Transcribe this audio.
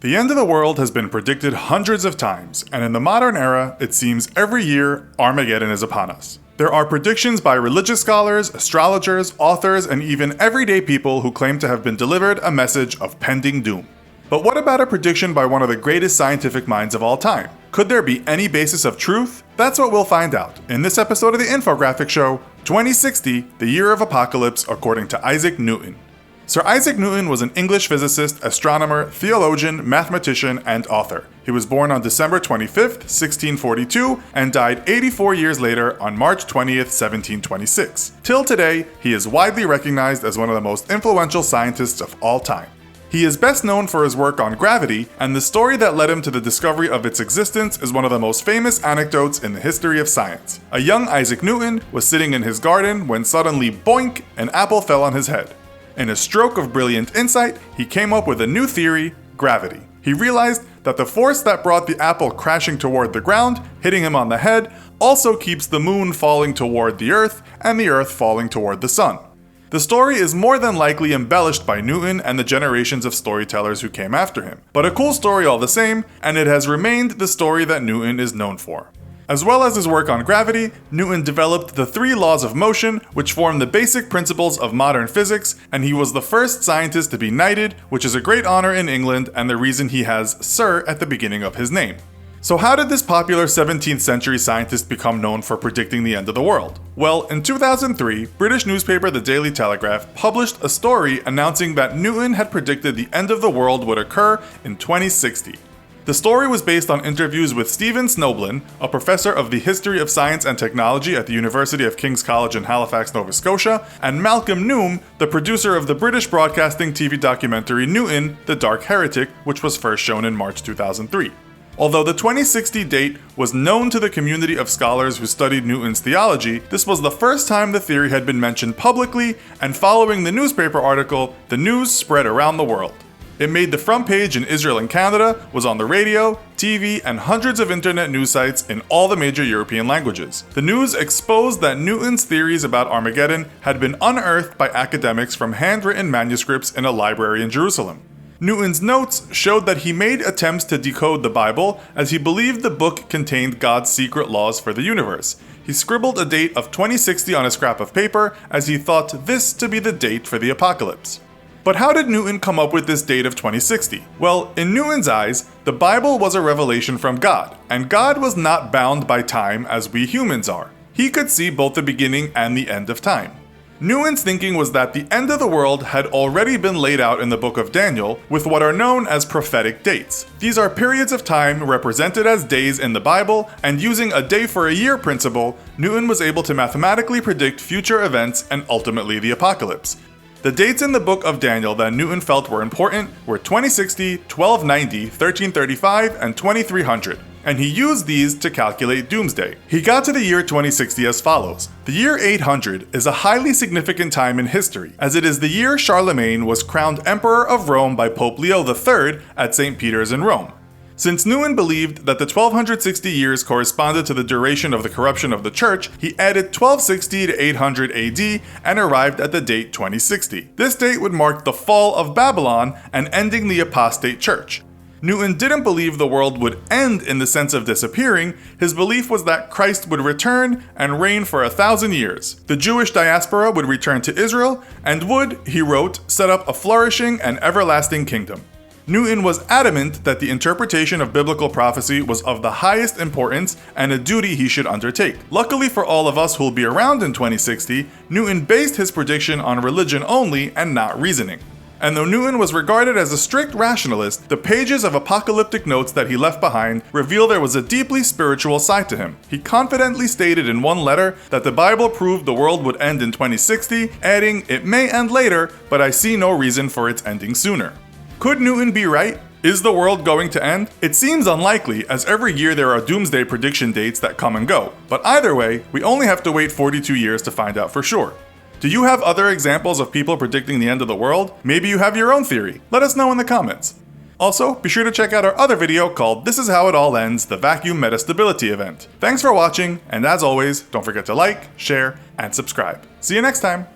The end of the world has been predicted hundreds of times, and in the modern era, it seems every year Armageddon is upon us. There are predictions by religious scholars, astrologers, authors, and even everyday people who claim to have been delivered a message of pending doom. But what about a prediction by one of the greatest scientific minds of all time? Could there be any basis of truth? That's what we'll find out in this episode of the Infographics Show, 2060, the Year of Apocalypse according to Isaac Newton. Sir Isaac Newton was an English physicist, astronomer, theologian, mathematician, and author. He was born on December 25th, 1642, and died 84 years later on March 20th, 1726. Till today, he is widely recognized as one of the most influential scientists of all time. He is best known for his work on gravity, and the story that led him to the discovery of its existence is one of the most famous anecdotes in the history of science. A young Isaac Newton was sitting in his garden when suddenly, boink, an apple fell on his head. In a stroke of brilliant insight, he came up with a new theory, gravity. He realized that the force that brought the apple crashing toward the ground, hitting him on the head, also keeps the moon falling toward the earth and the earth falling toward the sun. The story is more than likely embellished by Newton and the generations of storytellers who came after him, but a cool story all the same, and it has remained the story that Newton is known for. As well as his work on gravity, Newton developed the three laws of motion, which form the basic principles of modern physics, and he was the first scientist to be knighted, which is a great honor in England and the reason he has Sir at the beginning of his name. So how did this popular 17th century scientist become known for predicting the end of the world? Well, in 2003, British newspaper The Daily Telegraph published a story announcing that Newton had predicted the end of the world would occur in 2060. The story was based on interviews with Stephen Snoblin, a professor of the history of science and technology at the University of King's College in Halifax, Nova Scotia, and Malcolm Noom, the producer of the British broadcasting TV documentary Newton, The Dark Heretic, which was first shown in March 2003. Although the 2060 date was known to the community of scholars who studied Newton's theology, this was the first time the theory had been mentioned publicly, and following the newspaper article, the news spread around the world. It made the front page in Israel and Canada, was on the radio, TV, and hundreds of internet news sites in all the major European languages. The news exposed that Newton's theories about Armageddon had been unearthed by academics from handwritten manuscripts in a library in Jerusalem. Newton's notes showed that he made attempts to decode the Bible as he believed the book contained God's secret laws for the universe. He scribbled a date of 2060 on a scrap of paper as he thought this to be the date for the apocalypse. But how did Newton come up with this date of 2060? Well, in Newton's eyes, the Bible was a revelation from God, and God was not bound by time as we humans are. He could see both the beginning and the end of time. Newton's thinking was that the end of the world had already been laid out in the book of Daniel with what are known as prophetic dates. These are periods of time represented as days in the Bible, and using a day for a year principle, Newton was able to mathematically predict future events and ultimately the apocalypse. The dates in the book of Daniel that Newton felt were important were 2060, 1290, 1335, and 2300, and he used these to calculate doomsday. He got to the year 2060 as follows. The year 800 is a highly significant time in history, as it is the year Charlemagne was crowned Emperor of Rome by Pope Leo III at St. Peter's in Rome. Since Newton believed that the 1260 years corresponded to the duration of the corruption of the church, he added 1260 to 800 AD and arrived at the date 2060. This date would mark the fall of Babylon and ending the apostate church. Newton didn't believe the world would end in the sense of disappearing. His belief was that Christ would return and reign for 1,000 years. The Jewish diaspora would return to Israel and would, he wrote, set up a flourishing and everlasting kingdom. Newton was adamant that the interpretation of biblical prophecy was of the highest importance and a duty he should undertake. Luckily for all of us who'll be around in 2060, Newton based his prediction on religion only and not reasoning. And though Newton was regarded as a strict rationalist, the pages of apocalyptic notes that he left behind reveal there was a deeply spiritual side to him. He confidently stated in one letter that the Bible proved the world would end in 2060, adding, "It may end later, but I see no reason for its ending sooner." Could Newton be right? Is the world going to end? It seems unlikely, as every year there are doomsday prediction dates that come and go. But either way, we only have to wait 42 years to find out for sure. Do you have other examples of people predicting the end of the world? Maybe you have your own theory. Let us know in the comments. Also, be sure to check out our other video called This Is How It All Ends, the Vacuum Metastability event. Thanks for watching, and as always, don't forget to like, share, and subscribe. See you next time!